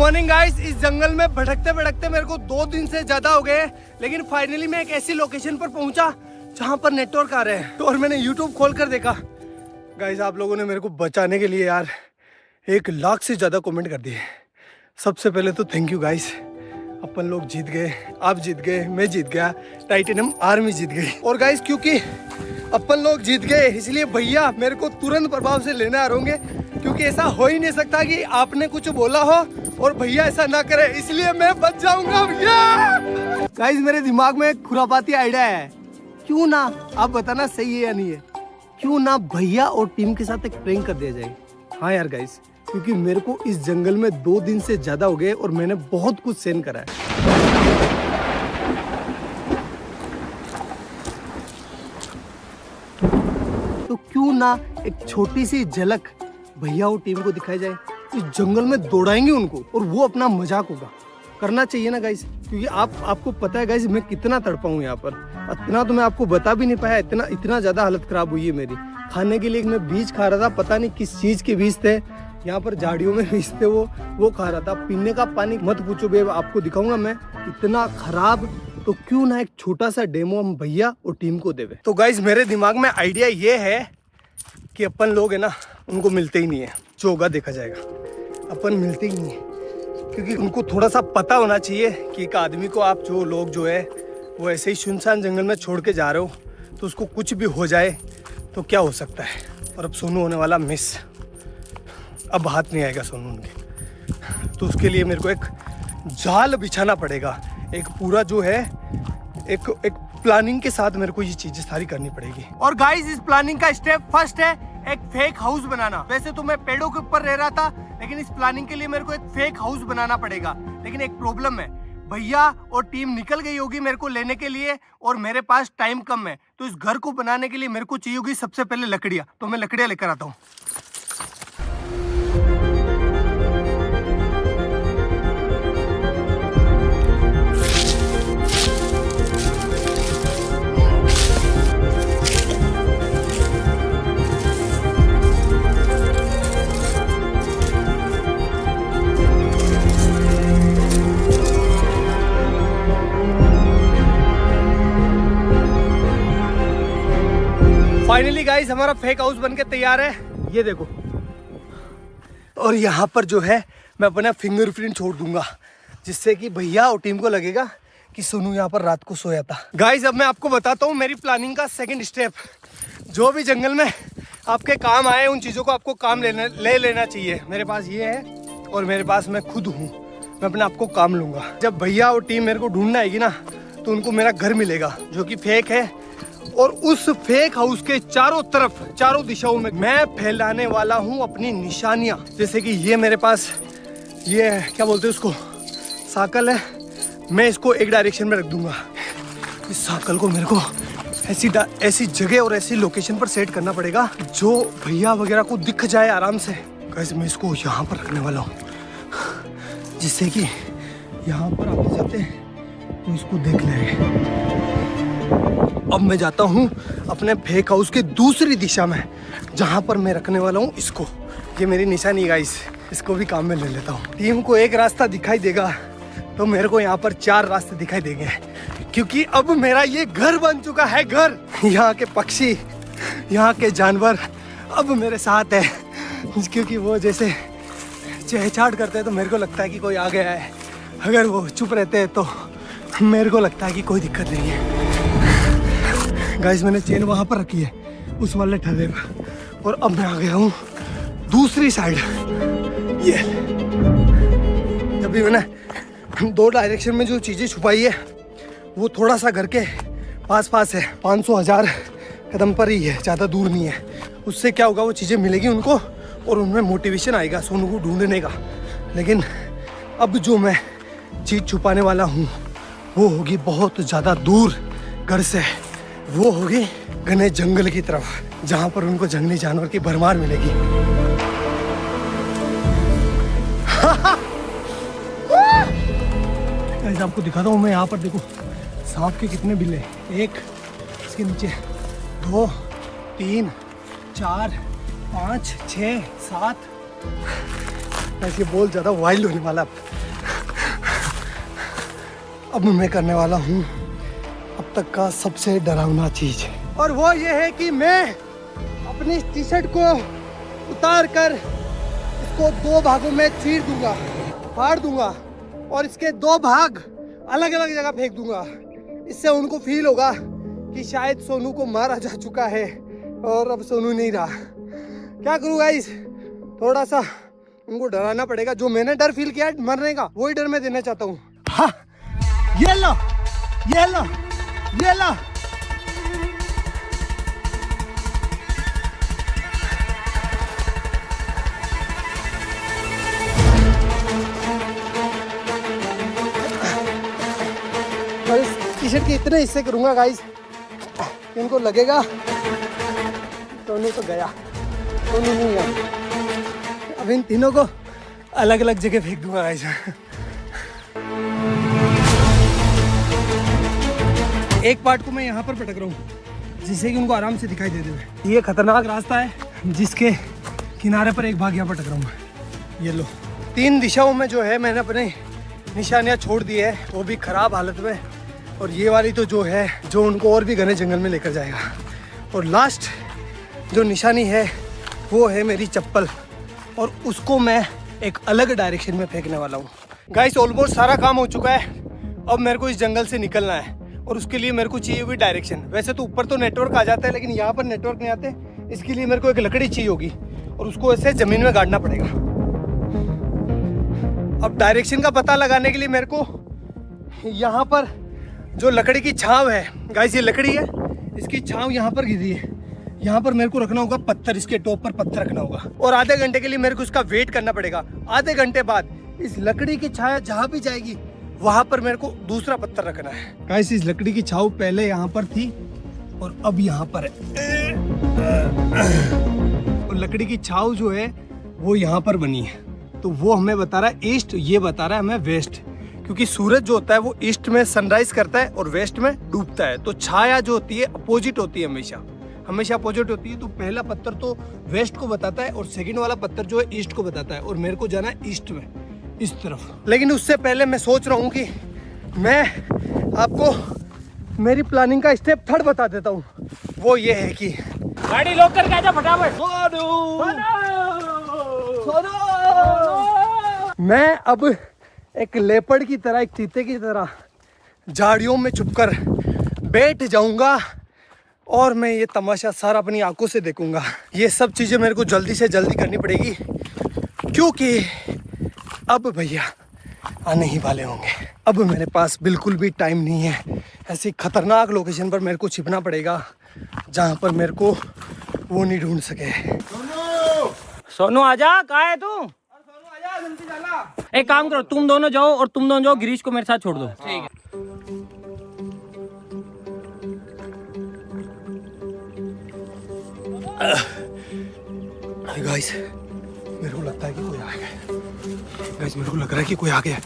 Morning guys. इस जंगल में भटकते भटकते मेरे को 2 दिन से ज्यादा हो गए, लेकिन फाइनली मैं एक ऐसी लोकेशन पर पहुंचा जहां पर नेटवर्क आ रहे हैं। और मैंने यूट्यूब खोल कर देखा गाइस, आप लोगों ने मेरे को बचाने के लिए यार 1 लाख से ज्यादा कमेंट कर दिए। सबसे पहले तो थैंक यू गाइस। अपन लोग जीत गए, आप जीत गए, मैं जीत गया, टाइटेनियम आर्मी जीत गई। और गाइस क्योंकि अपन लोग जीत गए इसलिए भैया मेरे को तुरंत प्रभाव से लेने आ रहे होंगे, क्योंकि ऐसा हो ही नहीं सकता कि आपने कुछ बोला हो और भैया ऐसा ना करे, इसलिए मैं बच जाऊंगा भैया। गाइस मेरे दिमाग में एक खुरापाती आइडिया है, क्यों ना आप बताना सही है या नहीं है, क्यों ना भैया और टीम के साथ एक प्रैंक कर दिया जाए। हाँ यार गाइस, क्योंकि मेरे को इस जंगल में 2 दिन से ज्यादा हो गए और मैंने बहुत कुछ सहन करा है। तो क्यों ना एक छोटी सी झलक भैया और टीम को दिखाई जाए। इस जंगल में दौड़ाएंगे उनको और वो अपना मजाक होगा। करना चाहिए ना गाइस, क्योंकि आपको पता है गाइस मैं कितना तड़पा हूँ यहाँ पर। इतना तो मैं आपको बता भी नहीं पाया, इतना ज्यादा हालत खराब हुई है मेरी। खाने के लिए मैं बीज खा रहा था, पता नहीं किस चीज के बीज थे, यहाँ पर झाड़ियों में बीज थे, वो खा रहा था। पीने का पानी मत पूछो बे, आपको दिखाऊंगा मैं, इतना खराब। तो क्यों ना एक छोटा सा डेमो हम भैया और टीम को देवे। तो गाइस मेरे दिमाग में आइडिया ये है कि अपन लोग है ना उनको मिलते ही नहीं है, जो होगा देखा जाएगा। अपन मिलते ही नहीं है क्योंकि उनको थोड़ा सा पता होना चाहिए कि एक आदमी को आप जो है वो ऐसे ही सुनसान जंगल में छोड़ के जा रहे हो, तो उसको कुछ भी हो जाए तो क्या हो सकता है। और अब सोनू होने वाला मिस, अब हाथ नहीं आएगा सोनू उनके, तो उसके लिए मेरे को एक जाल बिछाना पड़ेगा। एक पूरा जो है एक प्लानिंग के साथ मेरे को ये चीजें सारी करनी पड़ेगी। और गाइस इस प्लानिंग का स्टेप फर्स्ट है एक फेक हाउस बनाना। वैसे तो मैं पेड़ों के ऊपर रह रहा था, लेकिन इस प्लानिंग के लिए मेरे को एक फेक हाउस बनाना पड़ेगा। लेकिन एक प्रॉब्लम है, भैया और टीम निकल गई होगी मेरे को लेने के लिए और मेरे पास टाइम कम है। तो इस घर को बनाने के लिए मेरे को चाहिए होगी सबसे पहले लकड़ियाँ। तो मैं लकड़ियाँ लेकर आता हूँ। फाइनली गाइस हमारा फेक हाउस बनके तैयार है, ये देखो। और यहाँ पर जो है मैं अपना फिंगरप्रिंट छोड़ दूंगा, जिससे कि भैया और टीम को लगेगा कि सोनू यहाँ पर रात को सोया था। गाइस अब मैं आपको बताता हूँ मेरी प्लानिंग का सेकंड स्टेप। जो भी जंगल में आपके काम आए उन चीज़ों को आपको काम ले लेना चाहिए। मेरे पास ये है और मेरे पास मैं खुद हूँ, मैं अपने आप को काम लूँगा। जब भैया और टीम मेरे को ढूंढने आएगी ना, तो उनको मेरा घर मिलेगा जो कि फेक है। और उस फेक हाउस के चारों तरफ, चारों दिशाओं में मैं फैलाने वाला हूं अपनी निशानियां। जैसे कि ये मेरे पास ये क्या बोलते हैं उसको, साकल है, मैं इसको एक डायरेक्शन में रख दूंगा। इस साकल को मेरे को ऐसी जगह और ऐसी लोकेशन पर सेट करना पड़ेगा जो भैया वगैरह को दिख जाए आराम से। कैसे मैं इसको यहाँ पर रखने वाला हूँ, जिससे कि यहाँ पर आते जाते तो इसको देख लेंगे। अब मैं जाता हूँ अपने फेक हाउस के दूसरी दिशा में, जहाँ पर मैं रखने वाला हूँ इसको। ये मेरी निशानी गाइस, इसको भी काम में ले लेता हूँ। टीम को एक रास्ता दिखाई देगा तो मेरे को यहाँ पर 4 रास्ते दिखाई देंगे, क्योंकि अब मेरा ये घर बन चुका है। घर, यहाँ के पक्षी, यहाँ के जानवर अब मेरे साथ है, क्योंकि वो जैसे चहचहाट करते हैं तो मेरे को लगता है कि कोई आ गया है। अगर वो चुप रहते हैं तो मेरे को लगता है कि कोई दिक्कत नहीं है। गाइस मैंने चेन वहां पर रखी है उस वाले ठर्रे पर, और अब मैं आ गया हूँ दूसरी साइड। ये जब भी मैंने 2 डायरेक्शन में जो चीजें छुपाई है वो थोड़ा सा घर के पास है, 500-1000 कदम पर ही है, ज़्यादा दूर नहीं है। उससे क्या होगा, वो चीज़ें मिलेगी उनको और उनमें मोटिवेशन आएगा सोनू को ढूंढने का। लेकिन अब जो मैं चीज़ छुपाने वाला हूँ वो होगी बहुत ज़्यादा दूर घर से, वो होगी घने जंगल की तरफ, जहाँ पर उनको जंगली जानवर की भरमार मिलेगी। आपको दिखाता हूँ मैं, यहाँ पर देखो सांप के कितने बिल है। 1, इसके नीचे 2, 3, 4, 5, 6, 7, ऐसे बहुत ज़्यादा वाइल्ड होने वाला अब मैं करने वाला हूँ अब तक का सबसे डरावना चीज़, और वो ये है कि मैं अपनी टी शर्ट को उतार कर इसको 2 भागों में चीर दूंगा, फाड़ दूंगा और इसके 2 भाग अलग अलग जगह फेंक दूंगा। इससे उनको फील होगा कि शायद सोनू को मारा जा चुका है और अब सोनू नहीं रहा। क्या करूँ गाइस, थोड़ा सा उनको डराना पड़ेगा। जो मैंने डर फील किया मरने का, वही डर मैं देना चाहता हूँ। हाँ, ये लो, ये लो, ये लो। और इस टी शर्ट के इतने हिस्से करूँगा गाइस, इनको लगेगा सोनू तो गया, सोनू नहीं गया। अब इन तीनों को अलग अलग जगह फेंक दूंगा गाइस। एक पार्ट को मैं यहाँ पर पटक रहा हूँ जिससे कि उनको आराम से दिखाई दे दे। ये खतरनाक रास्ता है जिसके किनारे पर एक भाग यहाँ पटक रहा हूँ मैं। ये लो, 3 दिशाओं में जो है मैंने अपने निशानियाँ छोड़ दी है, वो भी खराब हालत में। और ये वाली तो जो है जो उनको और भी घने जंगल में लेकर जाएगा। और लास्ट जो निशानी है वो है मेरी चप्पल, और उसको मैं एक अलग डायरेक्शन में फेंकने वाला हूँ। गाइस ऑलमोस्ट सारा काम हो चुका है, अब मेरे को इस जंगल से निकलना है और उसके लिए मेरे को चाहिए हुई डायरेक्शन। वैसे तो ऊपर तो नेटवर्क आ जाता है लेकिन यहाँ पर नेटवर्क नहीं आते, इसके लिए मेरे को एक लकड़ी चाहिए होगी और उसको ऐसे ज़मीन में गाड़ना पड़ेगा। अब डायरेक्शन का पता लगाने के लिए मेरे को यहाँ पर जो लकड़ी की छांव है गाइस, ये लकड़ी है, इसकी छांव यहाँ पर गिरी है, यहाँ पर मेरे को रखना होगा पत्थर, इसके टॉप पर पत्थर रखना होगा और आधे घंटे के लिए मेरे को उसका वेट करना पड़ेगा। आधे घंटे बाद इस लकड़ी की छाया जहाँ भी जाएगी वहां पर मेरे को दूसरा पत्थर रखना है। गाइस इस लकड़ी की छाव पहले यहाँ पर थी और अब यहाँ पर है, और लकड़ी की छाव जो है वो यहाँ पर बनी है, तो वो हमें बता रहा है ईस्ट, ये बता रहा है हमें वेस्ट, क्योंकि सूरज जो होता है वो ईस्ट में सनराइज करता है और वेस्ट में डूबता है। तो छाया जो होती है अपोजिट होती है, हमेशा अपोजिट होती है। तो पहला पत्थर तो वेस्ट को बताता है और सेकंड वाला पत्थर जो है ईस्ट को बताता है, और मेरे को जाना है ईस्ट में, इस तरफ। लेकिन उससे पहले मैं सोच रहा हूँ कि मैं आपको मेरी प्लानिंग का स्टेप 3 बता देता हूँ। वो ये है कि गाड़ी लॉक करके आजा फटाफट। मैं अब एक लेपर्ड की तरह, एक चीते की तरह झाड़ियों में छुपकर बैठ जाऊंगा और मैं ये तमाशा सारा अपनी आंखों से देखूंगा। ये सब चीजें मेरे को जल्दी से जल्दी करनी पड़ेगी क्योंकि अब भैया आने ही वाले होंगे। अब मेरे पास बिल्कुल भी टाइम नहीं है। ऐसी खतरनाक लोकेशन पर मेरे को छिपना पड़ेगा जहाँ पर मेरे को वो नहीं ढूंढ सके। सोनू आजा, कहाँ है तू? एक काम करो, तुम दोनों जाओ और तुम दोनों जाओ, गिरीश को मेरे साथ छोड़ दो। ठीक है। गाइस मेरे को लगता है कि कोई आ गया। गाइस मेरे को लग रहा है कि कोई आ गया।